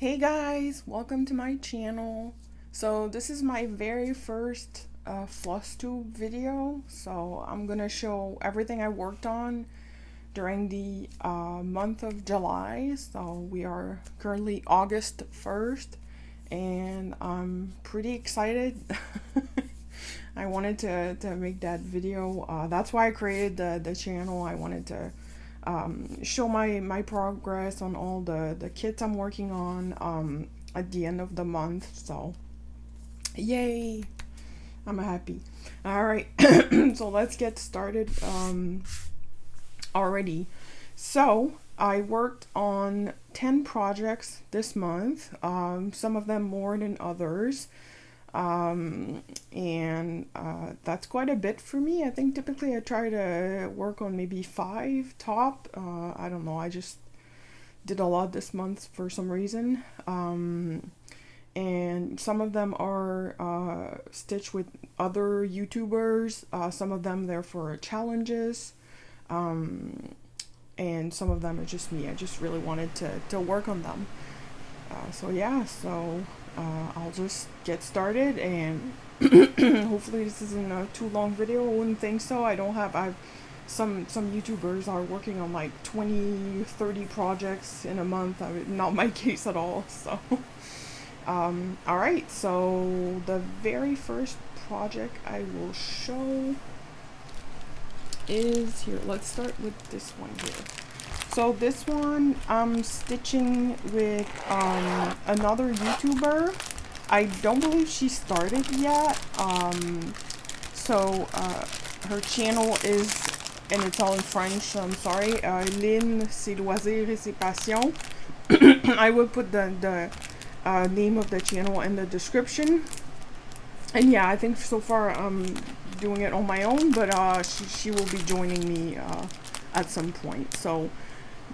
Hey guys, welcome to my channel. So this is my very first Flosstube video. So I'm gonna show everything I worked on during the month of July. So we are currently August 1st and I'm pretty excited. I wanted to make that video. That's why I created the channel. I wanted to show my progress on all the kits I'm working on at the end of the month. So yay, I'm happy. All right. So let's get started already. So I worked on 10 projects this month, some of them more than others. And that's quite a bit for me. I think typically I try to work on maybe 5 top. I don't know, I just did a lot this month for some reason. And some of them are stitched with other YouTubers. Some of them they're for challenges. And some of them are just me. I just really wanted to work on them. So yeah, I'll just get started, and hopefully this isn't a too long video. I wouldn't think so. I've some YouTubers are working on like 20-30 projects in a month. Not my case at all. So all right, so the very first project I will show is here. Let's start with this one here. So this one I'm stitching with another YouTuber. I don't believe she started yet. Her channel is, and it's all in French, so I'm sorry. Lynn, ses loisirs et ses passions. I will put the name of the channel in the description. And yeah, I think so far I'm doing it on my own, but she will be joining me at some point. So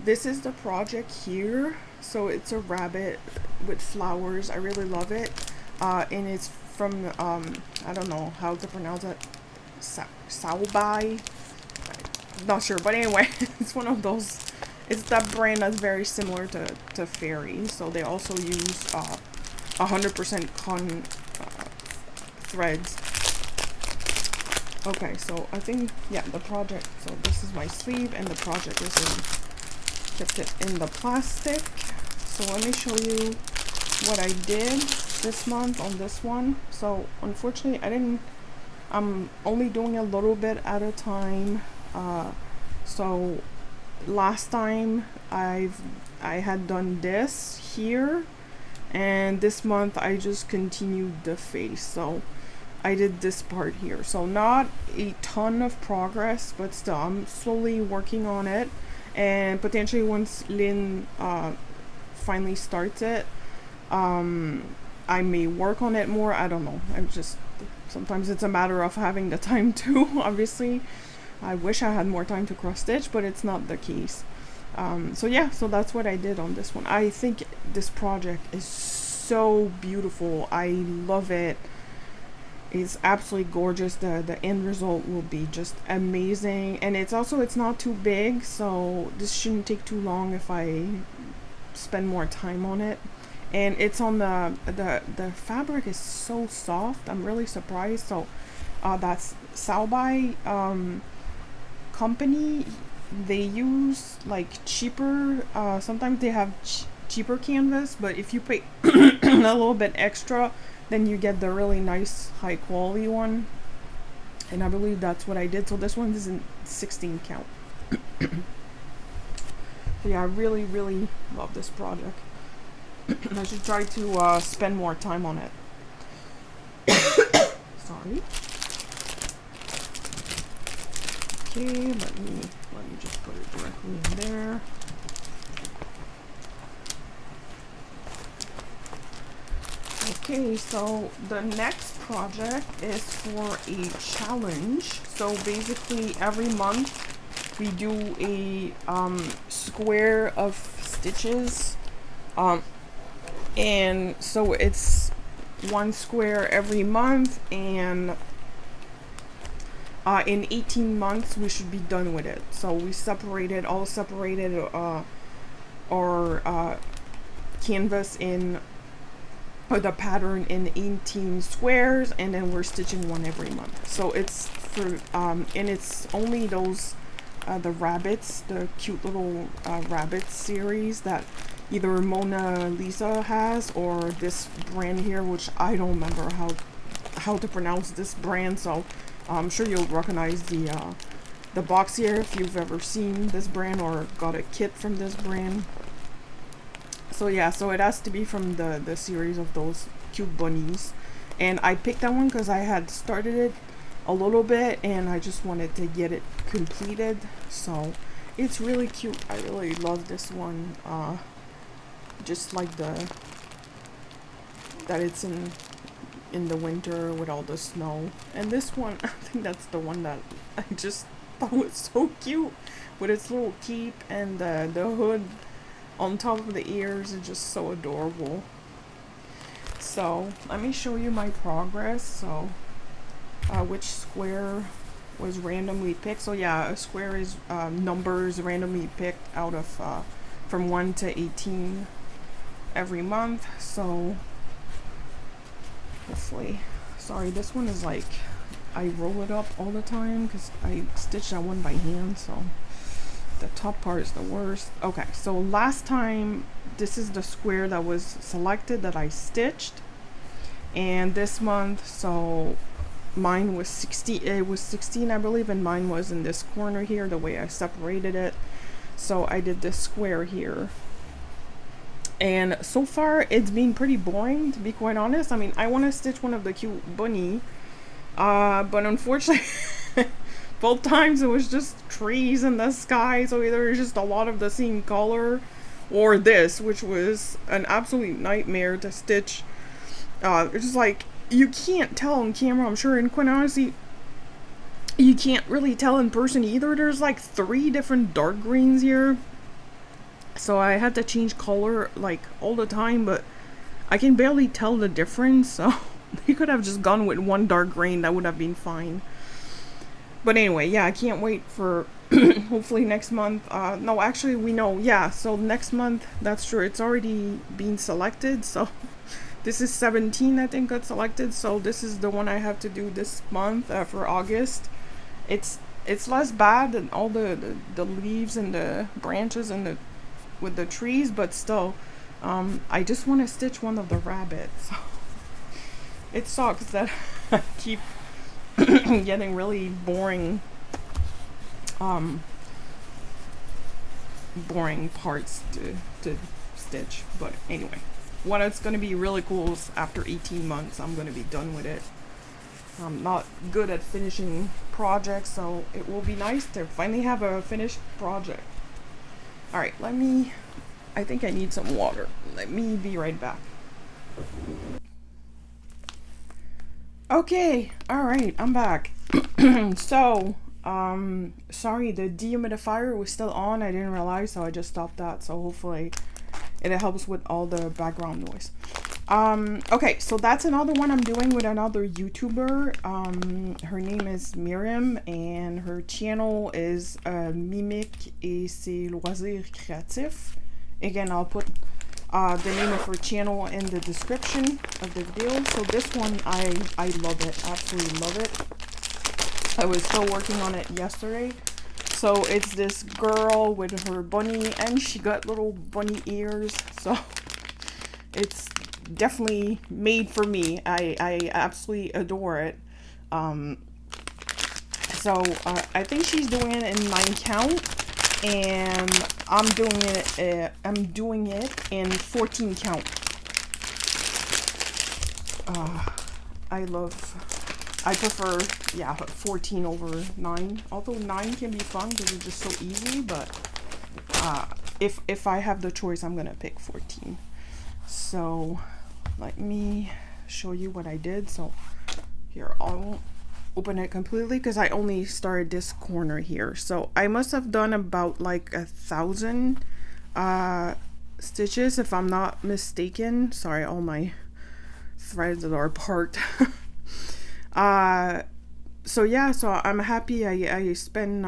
this is the project here. So it's a rabbit with flowers. I really love it. And it's from, I don't know how to pronounce it, Saobai. Not sure, but anyway, it's one of those, it's that brand that's very similar to Fairy. So they also use 100% cotton threads. Okay, so I think, yeah, the project, so this is my sleeve and the project is kept it in the plastic. So let me show you what I did this month on this one. So unfortunately I'm only doing a little bit at a time. So last time I had done this here, and this month I just continued the face. So I did this part here. So not a ton of progress, but still I'm slowly working on it. And potentially once Lynn finally starts it, I may work on it more. I don't know. Sometimes it's a matter of having the time to, obviously. I wish I had more time to cross stitch, but it's not the case. So yeah, so that's what I did on this one. I think this project is so beautiful. I love it. It's absolutely gorgeous. The end result will be just amazing, and it's not too big, so this shouldn't take too long if I spend more time on it. And it's on the fabric is so soft. I'm really surprised. So that's Saobai company. They use like cheaper, sometimes they have cheaper canvas, but if you pay a little bit extra, then you get the really nice high quality one, and I believe that's what I did. So this one is in 16 count. So yeah, I really love this project. I should try to spend more time on it. Sorry. Okay, let me just put it directly in there. Okay, so the next project is for a challenge. So basically every month we do a square of stitches, and so it's one square every month, and in 18 months we should be done with it. So we all separated our canvas in, or the pattern in 18 squares, and then we're stitching one every month. So it's for and it's only those the rabbits, the cute little rabbit series that either Mona Lisa has, or this brand here, which I don't remember how to pronounce this brand, so I'm sure you'll recognize the box here if you've ever seen this brand or got a kit from this brand. So yeah, so it has to be from the series of those cute bunnies, and I picked that one because I had started it a little bit and I just wanted to get it completed. So it's really cute. I really love this one. Just like that it's in the winter with all the snow. And this one, I think that's the one that I just thought was so cute, with its little cape and the hood on top of the ears. Is just so adorable. So let me show you my progress. So which square was randomly picked. So yeah, a square is numbers randomly picked out of from 1 to 18 every month. So hopefully, sorry, this one is like, I roll it up all the time because I stitch that one by hand, so the top part is the worst. Okay, so last time, this is the square that was selected that I stitched, and this month, so mine was 60, it was 16 I believe, and mine was in this corner here, the way I separated it. So I did this square here, and so far it's been pretty boring, to be quite honest. I mean, I want to stitch one of the cute bunny, but unfortunately both times it was just trees in the sky, so either it's just a lot of the same color, or this, which was an absolute nightmare to stitch. It's just like, you can't tell on camera, I'm sure, and quite honestly, you can't really tell in person either. There's like 3 different dark greens here, so I had to change color like all the time, but I can barely tell the difference, so you could have just gone with one dark green, that would have been fine. But anyway, yeah, I can't wait for hopefully next month. No, actually, we know, yeah, so next month, that's true, it's already been selected. So this is 17, I think, got selected, so this is the one I have to do this month for August. It's less bad than all the leaves and the branches and with the trees, but still, I just want to stitch one of the rabbits. It sucks that I keep getting really boring parts to stitch. But anyway, what it's going to be really cool is after 18 months I'm going to be done with it. I'm not good at finishing projects, so it will be nice to finally have a finished project. Alright, I think I need some water. Let me be right back. Okay, alright, I'm back. So, sorry, the dehumidifier was still on. I didn't realize, so I just stopped that. So hopefully it helps with all the background noise. Okay, so that's another one I'm doing with another YouTuber. Her name is Miriam, and her channel is Mimique et ses loisirs créatifs. Again, I'll put the name of her channel in the description of the video. So this one, I love it, absolutely love it. I was still working on it yesterday. So it's this girl with her bunny, and she got little bunny ears, so it's definitely made for me. I absolutely adore it. So I think she's doing it in 9 count, and I'm doing it in 14 count. I prefer, yeah, 14 over 9. Although 9 can be fun because it's just so easy, but if I have the choice, I'm gonna pick 14. So let me show you what I did. So here, I won't open it completely because I only started this corner here. So I must have done about like 1,000 stitches, if I'm not mistaken. Sorry, all my threads are parked. So yeah, so I'm happy. I spent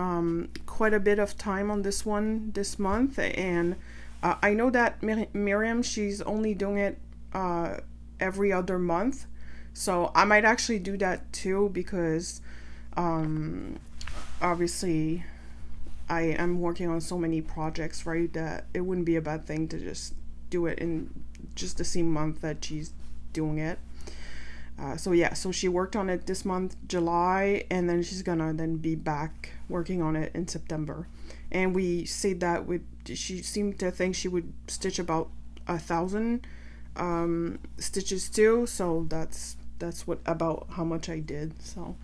quite a bit of time on this one this month, and I know that Miriam, she's only doing it every other month. So I might actually do that too because um, obviously I am working on so many projects, right? That it wouldn't be a bad thing to just do it in just the same month that she's doing it. So yeah, so she worked on it this month, July, and then she's gonna then be back working on it in September. And we said that she seemed to think she would stitch about 1,000 stitches too. So that's what about how much I did. So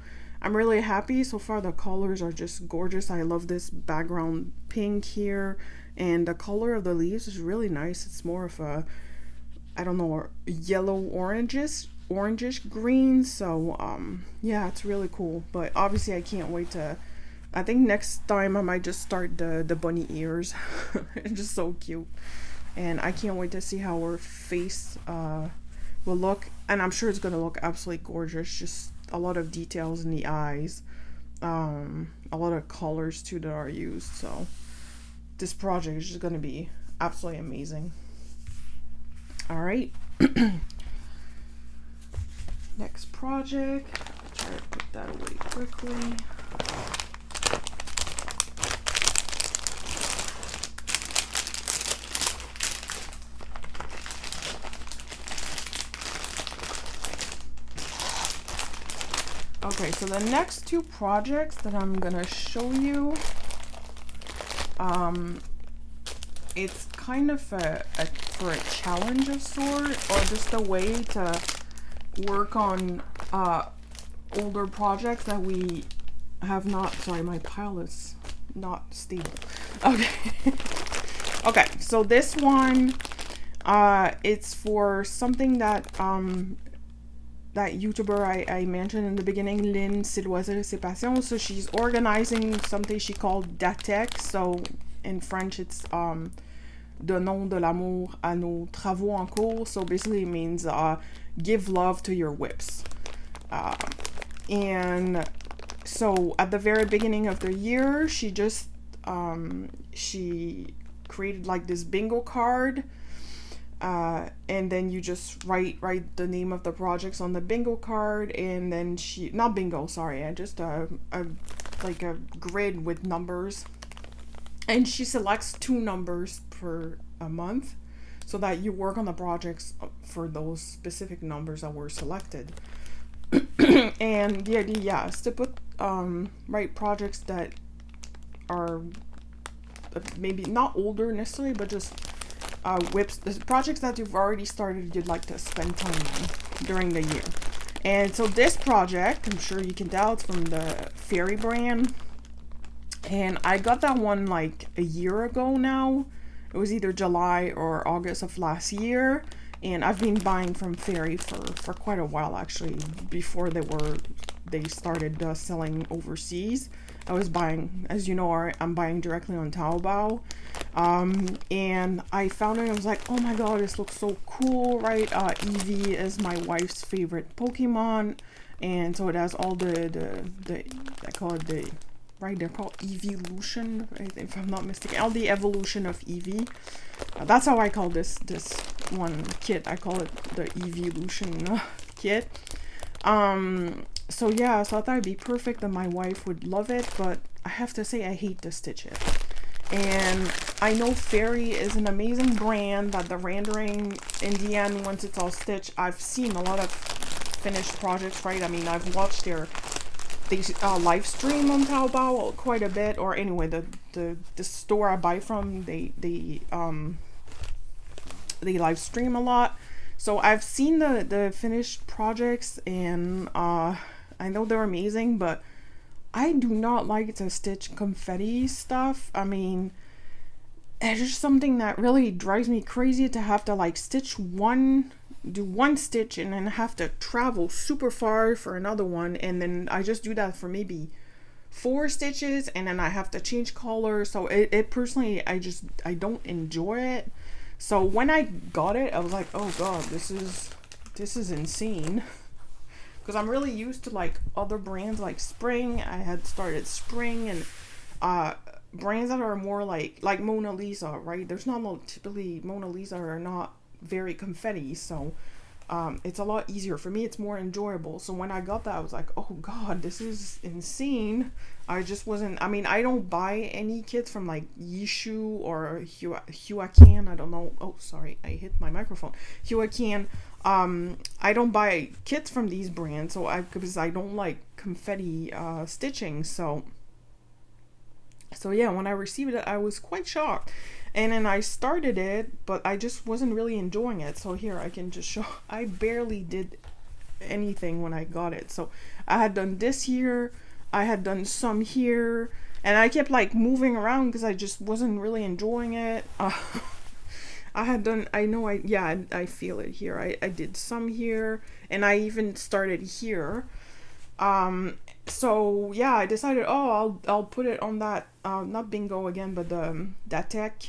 I'm really happy so far. The colors are just gorgeous. I love this background pink here, and the color of the leaves is really nice. It's more of a, I don't know, yellow orangish green. So yeah, it's really cool. But obviously I can't wait to, I think next time I might just start the bunny ears. It's just so cute, and I can't wait to see how her face will look. And I'm sure it's gonna look absolutely gorgeous. Just a lot of details in the eyes, a lot of colors too that are used. So this project is just gonna be absolutely amazing. All right. Next project. Try to put that away quickly. Okay, so the next two projects that I'm gonna show you, it's kind of for a challenge of sort, or just a way to work on older projects that we have not. Sorry, my pile is not stable. Okay. Okay, so this one, it's for something that that YouTuber I mentioned in the beginning, Lynn Siloisel Ses Passions. So she's organizing something she called DATEC. So in French, it's Donnons de l'amour à nos travaux en cours. So basically it means give love to your whips. And so at the very beginning of the year, she just she created like this bingo card, and then you just write the name of the projects on the bingo card, and then she, not bingo, sorry, just like a grid with numbers, and she selects 2 numbers per a month so that you work on the projects for those specific numbers that were selected. And the idea, yeah, is to put write projects that are maybe not older necessarily, but just whips, projects that you've already started, you'd like to spend time on during the year. And so this project, I'm sure you can tell, it's from the Fairy brand, and I got that one like a year ago now. It was either July or August of last year, and I've been buying from Fairy for quite a while, actually. Before they started selling overseas, I was buying, as you know, I'm buying directly on Taobao. And I found it and I was like, oh my god, this looks so cool, right? Eevee is my wife's favorite Pokemon, and so it has all the I call it the, right, they're called Eeveelution, if I'm not mistaken, all the evolution of Eevee. That's how I call this one kit. I call it the Eeveelution kit. So yeah, so I thought it'd be perfect and my wife would love it, but I have to say I hate to stitch it. And I know Fairy is an amazing brand, that the rendering in the end, once it's all stitched, I've seen a lot of finished projects, right? I mean, I've watched their live stream on Taobao quite a bit, or anyway, the store I buy from, they live stream a lot. So I've seen the finished projects, and I know they're amazing, but I do not like to stitch confetti stuff. I mean, it's just something that really drives me crazy to have to like do one stitch and then have to travel super far for another one, and then I just do that for maybe 4 stitches, and then I have to change color. So it personally, I don't enjoy it. So when I got it, I was like, oh god, this is insane. Because I'm really used to like other brands like Spring. I had started Spring, and brands that are more like Mona Lisa, right? There's not typically Mona Lisa are not very confetti, so it's a lot easier for me. It's more enjoyable. So when I got that, I was like, oh god, this is insane. I just wasn't. I mean, I don't buy any kits from like Yishu or Huacan. I don't know. Oh, sorry, I hit my microphone. Huacan. I don't buy kits from these brands, because I don't like confetti stitching. So yeah, when I received it, I was quite shocked. And then I started it, but I just wasn't really enjoying it. So here I can just show, I barely did anything when I got it. So I had done this here, I had done some here, and I kept like moving around because I just wasn't really enjoying it. I had done, I feel it here. I did some here, and I even started here. So yeah, I decided, I'll put it on that, not bingo again, but that tech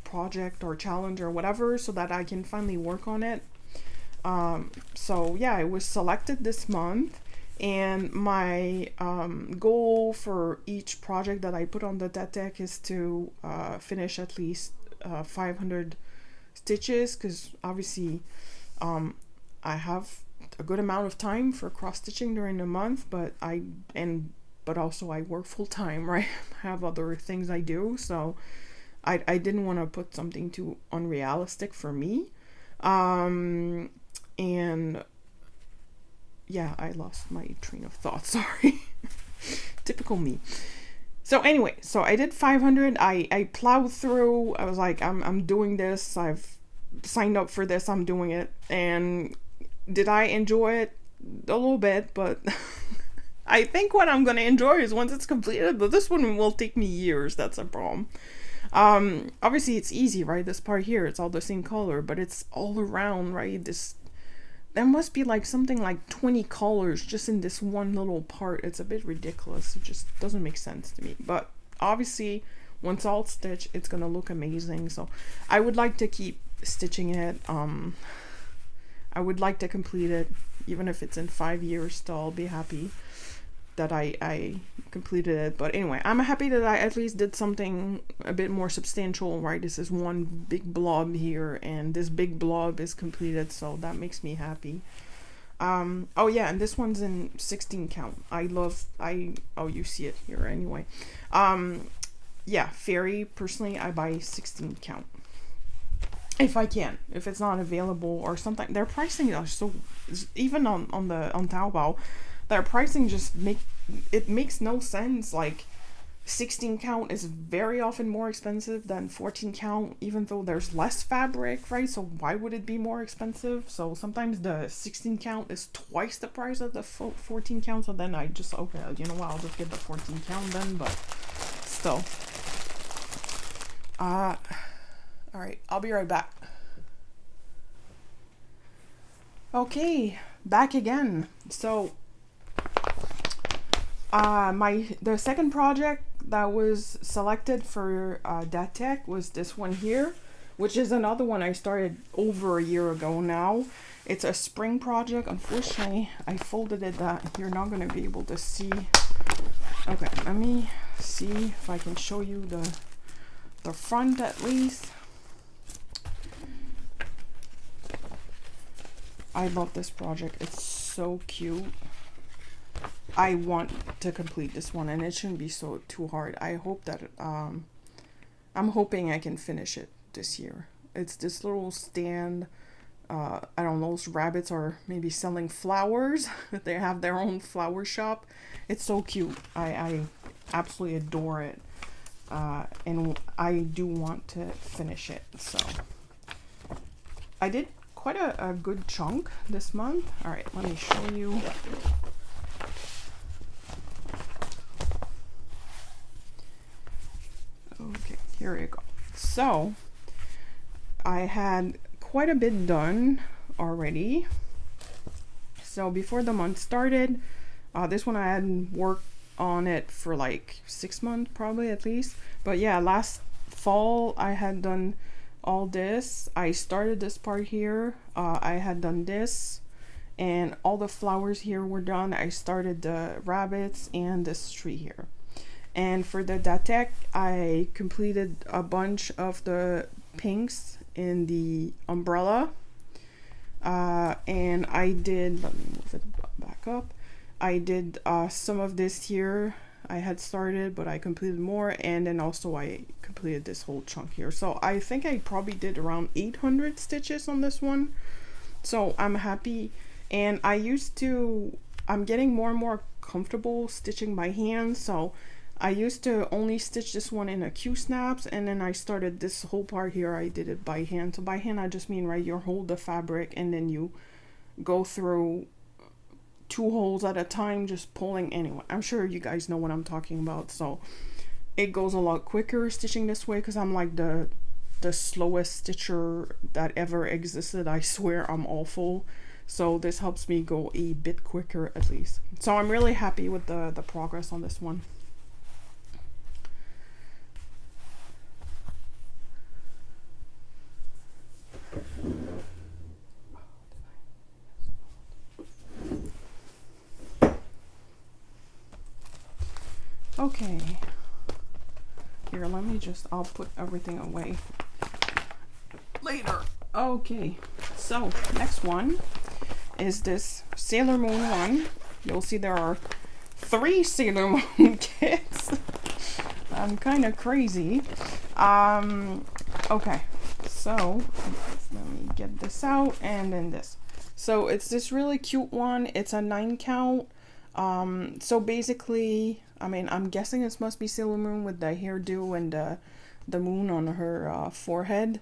project or challenge or whatever, so that I can finally work on it. So yeah, it was selected this month, and my goal for each project that I put on the tech is to finish at least 500 stitches, because obviously I have a good amount of time for cross stitching during the month, but also I work full time, right? I have other things I do, so I didn't want to put something too unrealistic for me. And yeah, I lost my train of thought, sorry. Typical me. So anyway, so I did 500. I plowed through. I was like, I'm doing this. I've signed up for this. I'm doing it. And did I enjoy it? A little bit, but I think what I'm going to enjoy is once it's completed, but this one will take me years. That's a problem. Obviously it's easy, right? This part here, it's all the same color, but it's all around, right? There must be like something like 20 colors just in this one little part. It's a bit ridiculous. It just doesn't make sense to me. But obviously, once all stitched, it's gonna look amazing. So I would like to keep stitching it. I would like to complete it, even if it's in 5 years still. I'll be happy that I completed it. But anyway, I'm happy that I at least did something a bit more substantial, right? This is one big blob here, and this big blob is completed, so that makes me happy. Oh yeah, and this one's in 16 count. You see it here anyway. Yeah, fairy, personally, I buy 16 count. If I can. If it's not available or something. Their pricing are so, even on Taobao, their pricing just makes no sense. Like 16 count is very often more expensive than 14 count, even though there's less fabric, right? So why would it be more expensive? So sometimes the 16 count is twice the price of the 14 count. So then I just, okay, you know what, I'll just get the 14 count then, but still. All right, I'll be right back. Okay, back again. So the second project that was selected for that tech was this one here, which is another one I started over a year ago now. It's a spring project. Unfortunately, I folded it that you're not going to be able to see. Okay, let me see if I can show you the front at least. I love this project. It's so cute. I want to complete this one, and it shouldn't be too hard. I hope that I'm hoping I can finish it this year. It's this little stand. I don't know, those rabbits are maybe selling flowers. They have their own flower shop. It's so cute. I absolutely adore it. And I do want to finish it. So I did quite a good chunk this month. All right, let me show you. Okay, here we go. So I had quite a bit done already. So before the month started, this one I hadn't worked on it for like 6 months probably at least. But yeah, last fall I had done all this. I started this part here. I had done this, and all the flowers here were done. I started the rabbits and this tree here. And for the Datek, I completed a bunch of the pinks in the umbrella. And I did, let me move it back up. I did some of this here. I had started, but I completed more, and then also I completed this whole chunk here. So I think I probably did around 800 stitches on this one. So I'm happy. And I'm getting more and more comfortable stitching by hand. So I used to only stitch this one in a Q-snaps, and then I started this whole part here, I did it by hand. So by hand, I just mean, right, you hold the fabric and then you go through 2 holes at a time, just pulling. Anyway, I'm sure you guys know what I'm talking about. So it goes a lot quicker stitching this way, because I'm like the slowest stitcher that ever existed. I swear I'm awful. So this helps me go a bit quicker at least. So I'm really happy with the progress on this one. Okay, here, let me just, I'll put everything away later. Okay, so next one is this Sailor Moon one. You'll see there are 3 Sailor Moon kits. I'm kind of crazy. Okay, so let me get this out, and then this. So it's this really cute one. It's a 9 count. So basically, I mean, I'm guessing this must be Sailor Moon with the hairdo and the moon on her forehead.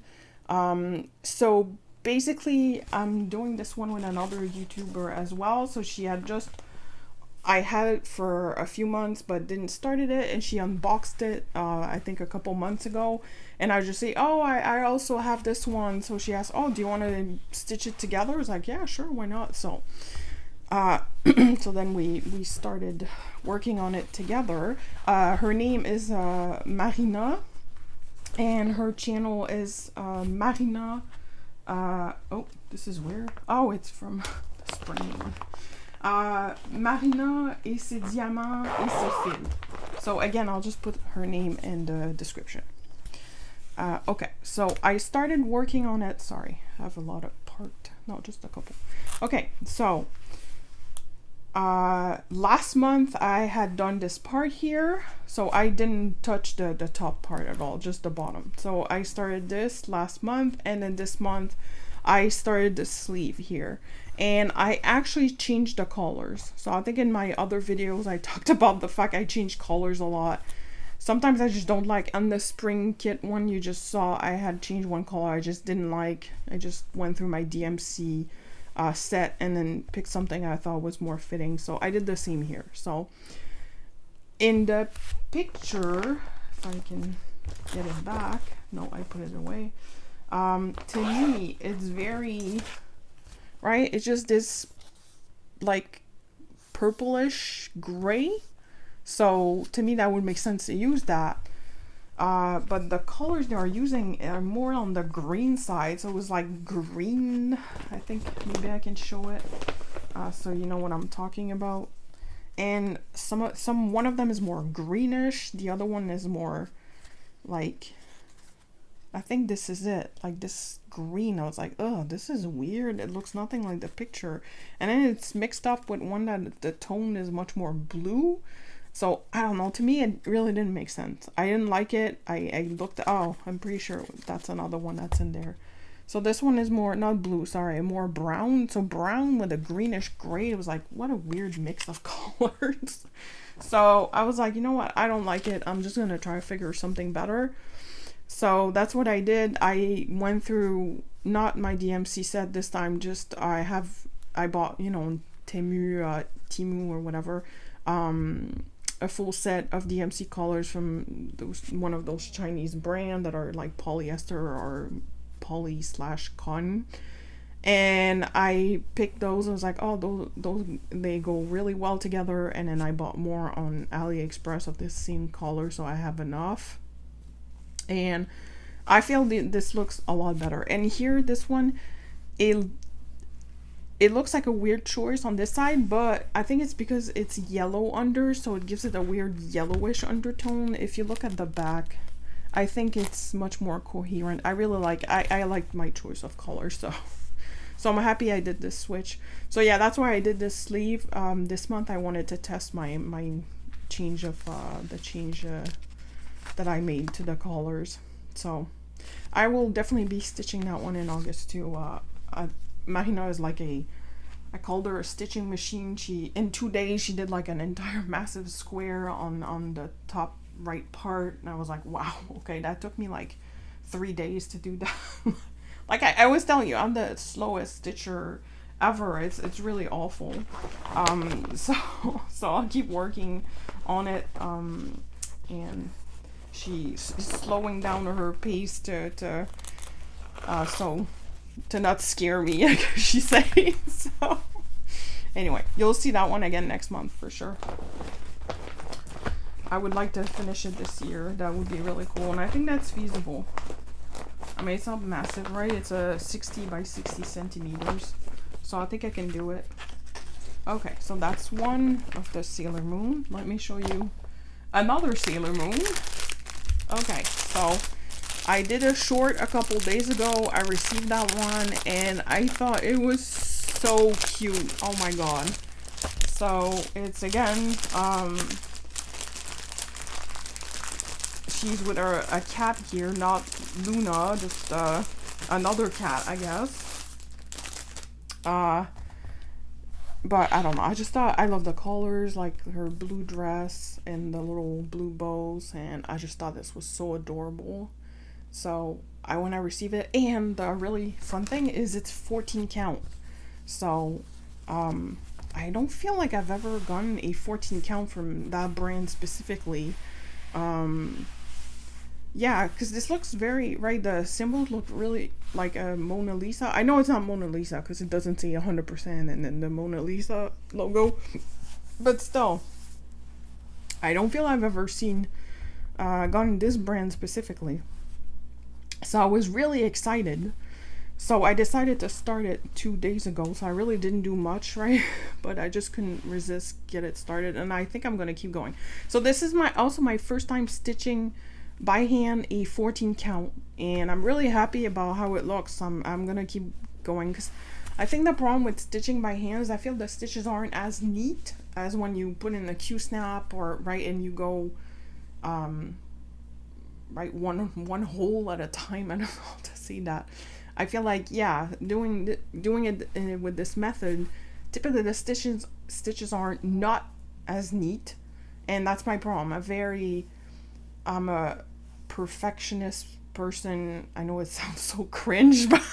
So basically, I'm doing this one with another YouTuber as well. So she had just, I had it for a few months, but didn't started it, and she unboxed it, I think a couple months ago. And I just say, oh, I also have this one. So she asked, oh, do you want to stitch it together? I was like, yeah, sure, why not? So so then we started working on it together. Her name is Marina, and her channel is Marina. Oh, this is weird. Oh, it's from the spring one. Marina et ses diamants et ses fils. So again, I'll just put her name in the description. Okay, so I started working on it. Sorry, I have a lot of part, not just a couple. Okay, so last month I had done this part here, so I didn't touch the top part at all, just the bottom. So I started this last month, and then this month I started the sleeve here, and I actually changed the colors. So I think in my other videos I talked about the fact I change colors a lot. Sometimes I just don't like. On the spring kit one you just saw, I had changed one color I just didn't like. I just went through my DMC set and then picked something I thought was more fitting. So I did the same here. So in the picture, if I can get it back, no, I put it away. To me, it's very, right? It's just this like purplish gray. So to me, that would make sense to use that. But the colors they are using are more on the green side. So it was like green. I think maybe I can show it. So you know what I'm talking about. And one of them is more greenish. The other one is more like, I think this is it. Like this green. I was like, oh, this is weird. It looks nothing like the picture. And then it's mixed up with one that the tone is much more blue. So I don't know, to me it really didn't make sense. I didn't like it. I looked, oh, I'm pretty sure that's another one that's in there. So this one is more, not blue, sorry, more brown. So brown with a greenish gray. It was like, what a weird mix of colors. So I was like, you know what, I don't like it. I'm just gonna try to figure something better. So that's what I did. I went through, not my DMC set this time, just I bought, you know, Temu or whatever, a full set of DMC colors from one of those Chinese brand that are like polyester or poly/cotton, and I picked those. I was like, oh, those they go really well together. And then I bought more on AliExpress of this same color, so I have enough. And I feel this looks a lot better. And here, this one, it it looks like a weird choice on this side, but I think it's because it's yellow under, so it gives it a weird yellowish undertone. If you look at the back, I think it's much more coherent. I really like, I like my choice of color, so I'm happy I did this switch. So yeah, that's why I did this sleeve. This month I wanted to test my change of the change that I made to the collars. So I will definitely be stitching that one in August too. Mahina is like I called her a stitching machine. In 2 days she did like an entire massive square on the top right part, and I was like, wow, okay, that took me like 3 days to do that. Like I was telling you, I'm the slowest stitcher ever. It's really awful. So I'll keep working on it. And she's slowing down her pace to not scare me, I guess she say. So anyway, you'll see that one again next month for sure. I would like to finish it this year. That would be really cool, and I think that's feasible. I mean, it's not massive, right? It's a 60 by 60 centimeters, so I think I can do it. Okay, so that's one of the Sailor Moon. Let me show you another Sailor Moon. Okay, so I did a short a couple days ago. I received that one, and I thought it was so cute. Oh my god. So it's again, she's with a cat here, not Luna, just another cat, I guess. But I don't know, I just thought, I love the colors, like her blue dress and the little blue bows, and I just thought this was so adorable. So when I receive it, and the really fun thing is it's 14 count. So I don't feel like I've ever gotten a 14 count from that brand specifically. Yeah, because this looks very, right, the symbols look really like a Mona Lisa. I know it's not Mona Lisa because it doesn't say 100% and then the Mona Lisa logo. But still, I don't feel I've ever seen, gotten this brand specifically. So I was really excited. So I decided to start it 2 days ago. So I really didn't do much, right? But I just couldn't resist, get it started. And I think I'm going to keep going. So this is also my first time stitching by hand a 14 count, and I'm really happy about how it looks. I'm gonna keep going because I think the problem with stitching by hand is I feel the stitches aren't as neat as when you put in a Q-snap or right, and you go right one hole at a time. I don't know how to say that. I feel like, yeah, doing it with this method, typically the stitches are not as neat, and that's my problem. I'm a perfectionist person. I know it sounds so cringe, but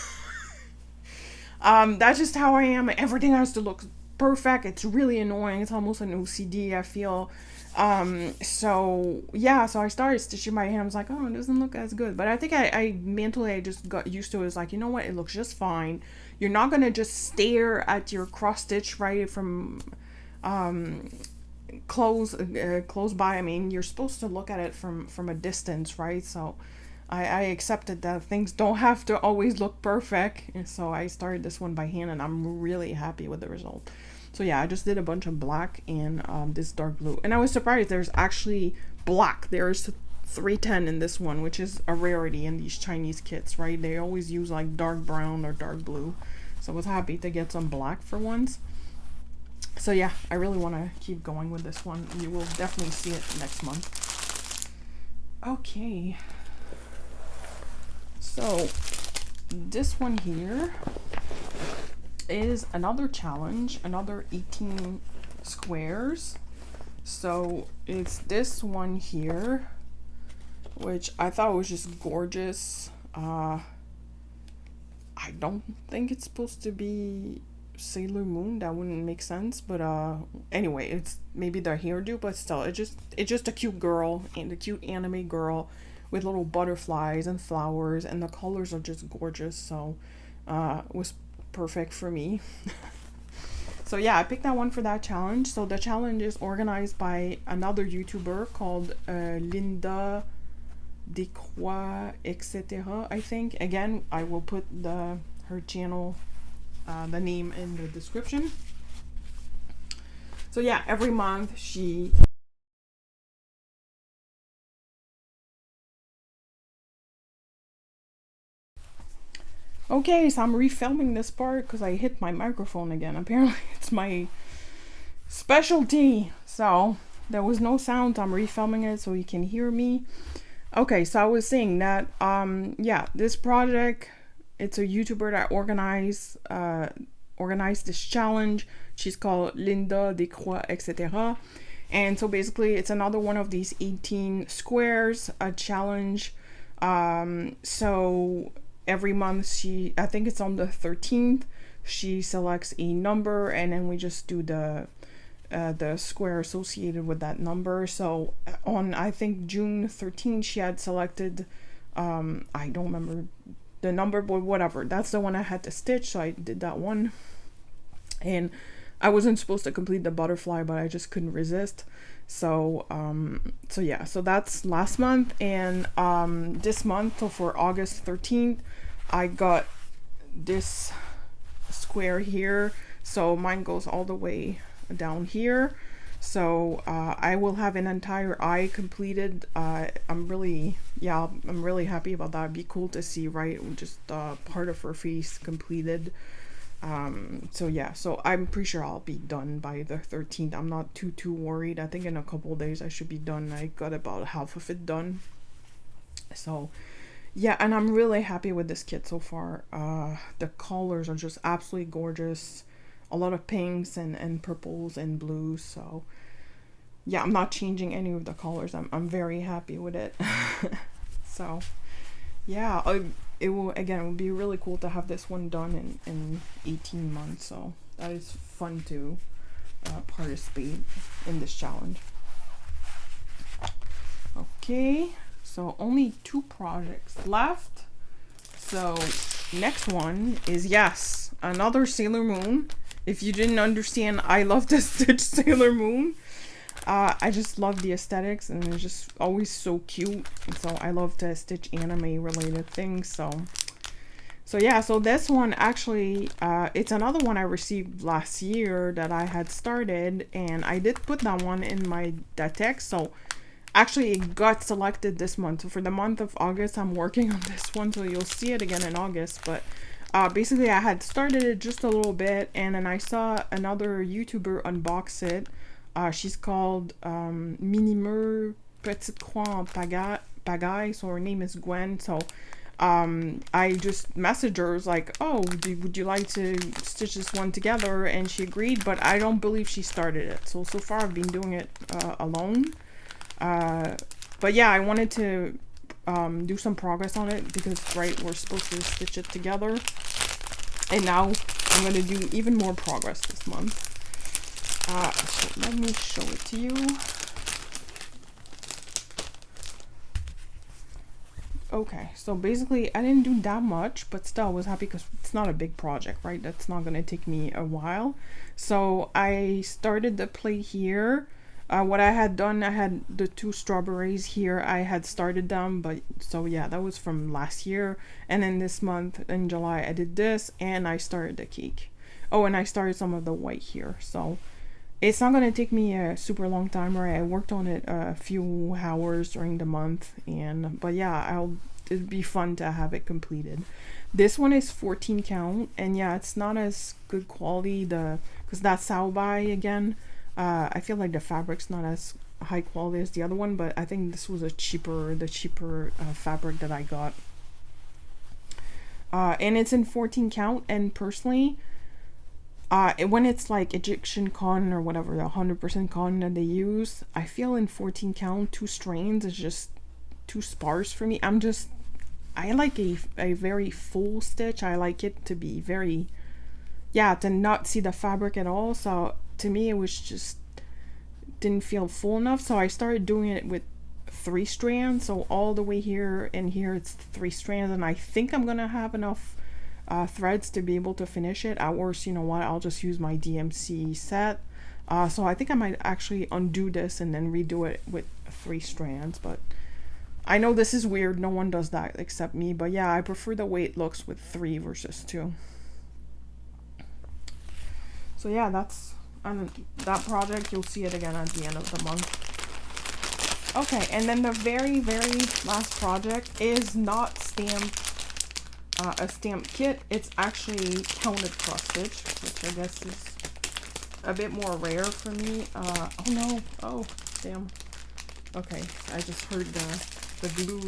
that's just how I am. Everything has to look perfect. It's really annoying. It's almost an OCD, I feel. So yeah, so I started stitching my hand. I was like, oh, it doesn't look as good. But I think I mentally, I just got used to it. It's like, you know what? It looks just fine. You're not going to just stare at your cross stitch, right, from close by. I mean, you're supposed to look at it from a distance, right? So I accepted that things don't have to always look perfect, and so I started this one by hand, and I'm really happy with the result. So yeah, I just did a bunch of black and this dark blue, and I was surprised there's actually black. There's 310 in this one, which is a rarity in these Chinese kits, right? They always use like dark brown or dark blue, so I was happy to get some black for once. So yeah, I really want to keep going with this one. You will definitely see it next month. Okay. So this one here is another challenge, another 18 squares. So it's this one here, which I thought was just gorgeous. I don't think it's supposed to be Sailor Moon. That wouldn't make sense, but anyway, it's maybe the hairdo, but still, it's just a cute girl, and a cute anime girl with little butterflies and flowers, and the colors are just gorgeous. So it was perfect for me. So yeah, I picked that one for that challenge. So the challenge is organized by another YouTuber called Linda Decroix, etc. I think. Again, I will put her channel the name in the description. So yeah, every month she Okay, so I'm refilming this part because I hit my microphone again. Apparently it's my specialty. So there was no sound. I'm refilming it so you can hear me. Okay, so I was saying that yeah, this project, it's a YouTuber that organized this challenge. She's called Linda Descroix, etc. And so basically it's another one of these 18 squares, a challenge. So every month I think it's on the 13th, she selects a number and then we just do the square associated with that number. So on, I think June 13th, she had selected, I don't remember the number, but whatever. That's the one I had to stitch, so I did that one. And I wasn't supposed to complete the butterfly, but I just couldn't resist. So so yeah, so that's last month. And this month, so for August 13th, I got this square here. So mine goes all the way down here. So I will have an entire eye completed. I'm really happy about that. It'd be cool to see, right? Just part of her face completed. So yeah, so I'm pretty sure I'll be done by the 13th. I'm not too worried. I think in a couple of days I should be done. I got about half of it done. So yeah, and I'm really happy with this kit so far. The colors are just absolutely gorgeous. A lot of pinks and purples and blues. So yeah, I'm not changing any of the colors. I'm very happy with it. So yeah, it will be really cool to have this one done in 18 months. So that is fun to participate in this challenge. Okay, so only 2 projects left. So next one is, yes, another Sailor Moon. If you didn't understand, I love to stitch Sailor Moon. I just love the aesthetics and it's just always so cute. And so I love to stitch anime related things. So yeah, so this one actually, it's another one I received last year that I had started, and I did put that one in my text. So actually it got selected this month. So for the month of August, I'm working on this one. So you'll see it again in August. But basically I had started it just a little bit, and then I saw another YouTuber unbox it. She's called Minimeur Petite Croix en Pagaille. So her name is Gwen. So I just messaged her, was like, oh, would you like to stitch this one together? And she agreed, but I don't believe she started it. So far I've been doing it alone. But yeah, I wanted to do some progress on it because, right, we're supposed to stitch it together. And now I'm going to do even more progress this month. So let me show it to you. Okay, so basically I didn't do that much, but still I was happy because it's not a big project, right? That's not going to take me a while. So I started the plate here. What I had done, I had the 2 strawberries here. I had started them, but so yeah, that was from last year. And then this month in July, I did this and I started the cake. Oh, and I started some of the white here. So it's not going to take me a super long time, right? I worked on it a few hours during the month, but yeah, it'd be fun to have it completed. This one is 14 count, and yeah, it's not as good quality, because that's Saobai again. I feel like the fabric's not as high quality as the other one, but I think this was the cheaper fabric that I got. And it's in 14 count, and personally, when it's like Egyptian cotton or whatever, the 100% cotton that they use, I feel in 14 count, 2 strands is just too sparse for me. I like a very full stitch. I like it to be very, to not see the fabric at all. So to me, it was just, didn't feel full enough. So I started doing it with 3 strands. So all the way here and here, it's 3 strands. And I think I'm going to have enough threads to be able to finish it. At worst, you know what, I'll just use my DMC set. So I think I might actually undo this and then redo it with 3 strands, but I know this is weird, no one does that except me, but yeah, I prefer the way it looks with 3 versus 2. So yeah, that's that project. You'll see it again at the end of the month. Okay, and then the very last project is not a stamp kit. It's actually counted cross stitch, which I guess is a bit more rare for me. Oh no, oh damn. Okay, I just heard the glue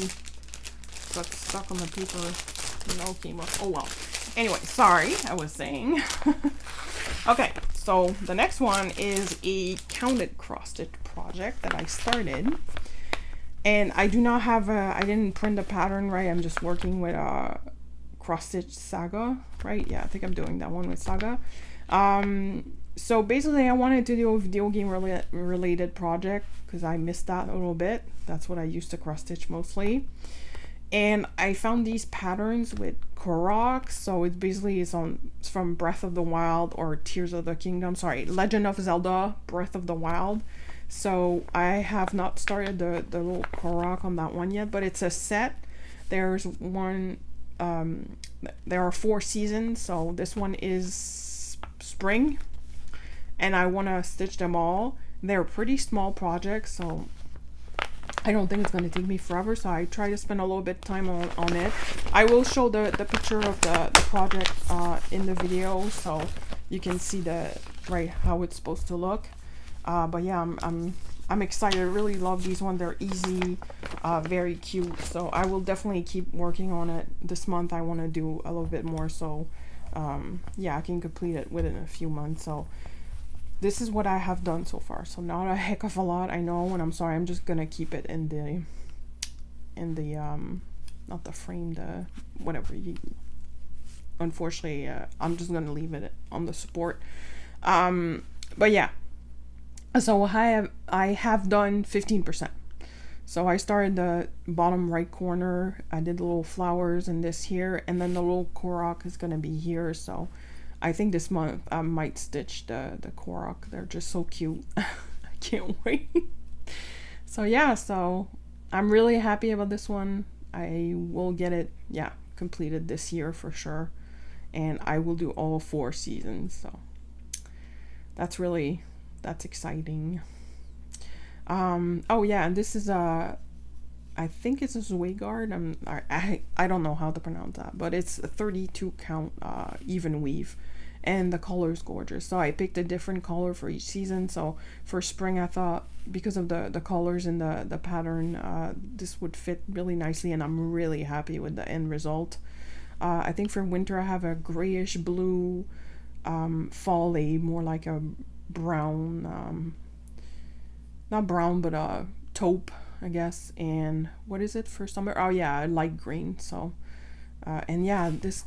got stuck on the paper. No, came off. Oh well. Anyway, sorry, I was saying. Okay, so the next one is a counted cross stitch project that I started. And I do not have I didn't print the pattern right. I'm just working with cross stitch Saga, right? Yeah, I think I'm doing that one with Saga. So basically I wanted to do a video game related project because I missed that a little bit. That's what I used to cross stitch mostly. And I found these patterns with Korok. So it basically is it's from Breath of the Wild or Tears of the Kingdom. Sorry, Legend of Zelda Breath of the Wild. So I have not started the little Korok on that one yet, but it's a set. There's one, there are 4 seasons. So this one is spring and I want to stitch them all. They're pretty small projects, so I don't think it's going to take me forever, so I try to spend a little bit of time on it. I will show the picture of the project in the video, so you can see how it's supposed to look. But yeah, I'm excited. I really love these ones. They're easy, very cute. So I will definitely keep working on it this month. I want to do a little bit more, so yeah, I can complete it within a few months. So this is what I have done so far. So not a heck of a lot, I know, and I'm sorry. I'm just gonna keep it in the not the frame, the whatever. Unfortunately, I'm just gonna leave it on the support. But yeah. So I have done 15%. So I started the bottom right corner. I did the little flowers and this here, and then the little Korok is gonna be here. So I think this month I might stitch the Korok. They're just so cute. I can't wait. So yeah, so I'm really happy about this one. I will get it, yeah, completed this year for sure. And I will do all 4 seasons. So that's exciting. Oh yeah, and this is I think it's a Zweigard. I don't know how to pronounce that, but it's a 32 count even weave, and the color is gorgeous. So I picked a different color for each season. So for spring, I thought because of the colors in the pattern, this would fit really nicely, and I'm really happy with the end result. I think for winter I have a grayish blue, fall more like a brown, not brown, but taupe, I guess. And what is it for summer? Oh yeah, light green. So and yeah, this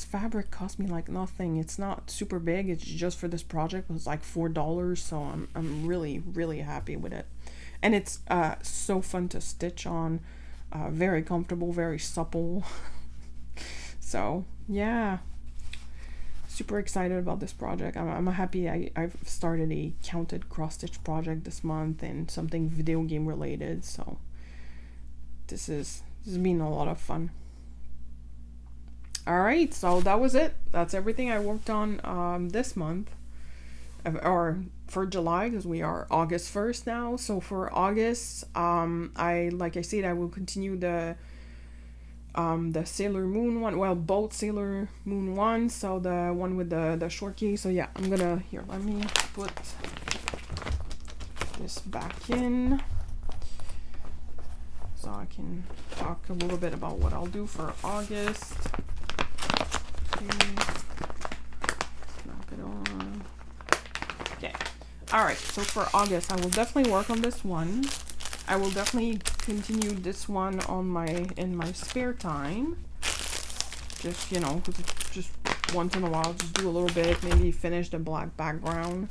fabric cost me like nothing. It's not super big. It's just for this project. It was like $4. So I'm really happy with it, and it's so fun to stitch on. Very comfortable, very supple. So yeah, super excited about this project. I'm happy I've started a counted cross stitch project this month and something video game related. So this has been a lot of fun. All right, so that was it. That's everything I worked on this month, or for July, because we are August 1st now. So for August, like I said, I will continue the Sailor Moon one. Well, both Sailor Moon ones. So the one with the short key. So yeah, I'm gonna let me put this back in so I can talk a little bit about what I'll do for August. Snap it on. Okay. Alright, so for August, I will definitely work on this one. I will definitely continue this one in my spare time. Just, just once in a while, just do a little bit, maybe finish the black background.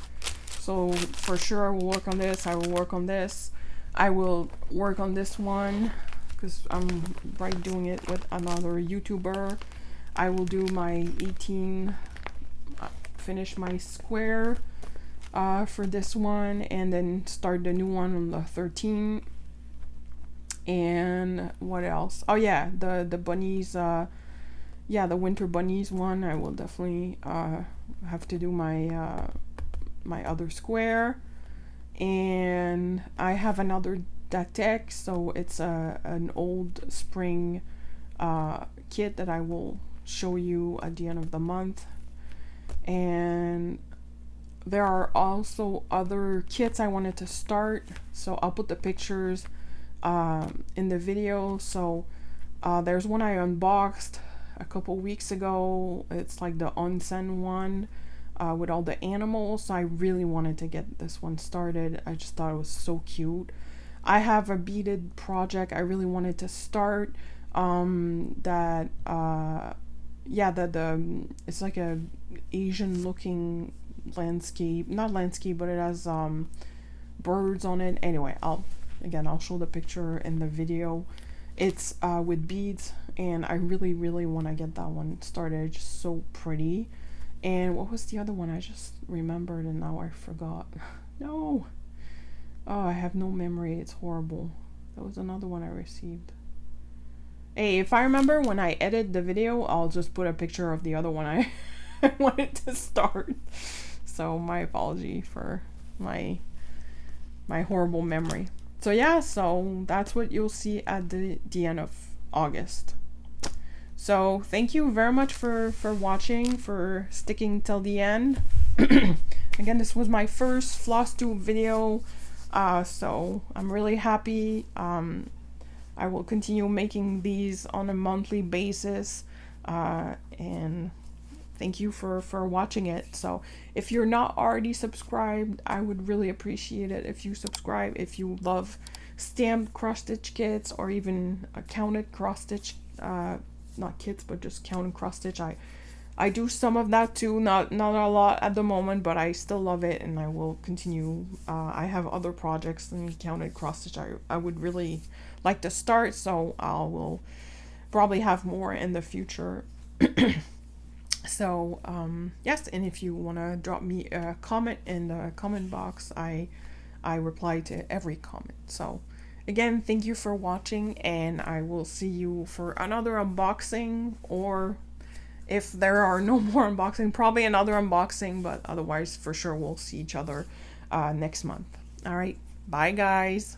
So for sure I will work on this. I will work on this. I will work on this one because I'm doing it with another YouTuber. I will do my 18, finish my square for this one, and then start the new one on the 13. And what else? Oh yeah, the bunnies yeah, the winter bunnies one, I will definitely have to do my my other square. And I have another deck, so it's an old spring kit that I will show you at the end of the month. And there are also other kits I wanted to start, so I'll put the pictures in the video. So there's one I unboxed a couple weeks ago. It's like the onsen one with all the animals. So I really wanted to get this one started. I just thought it was so cute. I have a beaded project I really wanted to start that yeah, the it's like a Asian looking landscape, not landscape, but it has birds on it. Anyway, I'll show the picture in the video. It's with beads, and I really want to get that one started. It's just so pretty. And what was the other one? I just remembered and now I forgot. No. Oh, I have no memory. It's horrible. That was another one I received. Hey, if I remember when I edit the video, I'll just put a picture of the other one I wanted to start. So my apology for my horrible memory. So yeah, so that's what you'll see at the end of August. So thank you very much for watching, for sticking till the end. Again, this was my first Flosstube video, so I'm really happy. I will continue making these on a monthly basis, and thank you for watching it. So if you're not already subscribed, I would really appreciate it if you subscribe. If you love stamped cross stitch kits or even a counted cross stitch, not kits, but just counted cross stitch. I do some of that too, not a lot at the moment, but I still love it, and I will continue. I have other projects than counted cross stitch I would really like to start, so I will probably have more in the future. So yes, and if you want to drop me a comment in the comment box, I reply to every comment. So again, thank you for watching, and I will see you for another unboxing, or if there are no more unboxing, probably another unboxing, but otherwise for sure we'll see each other next month. All right, bye guys.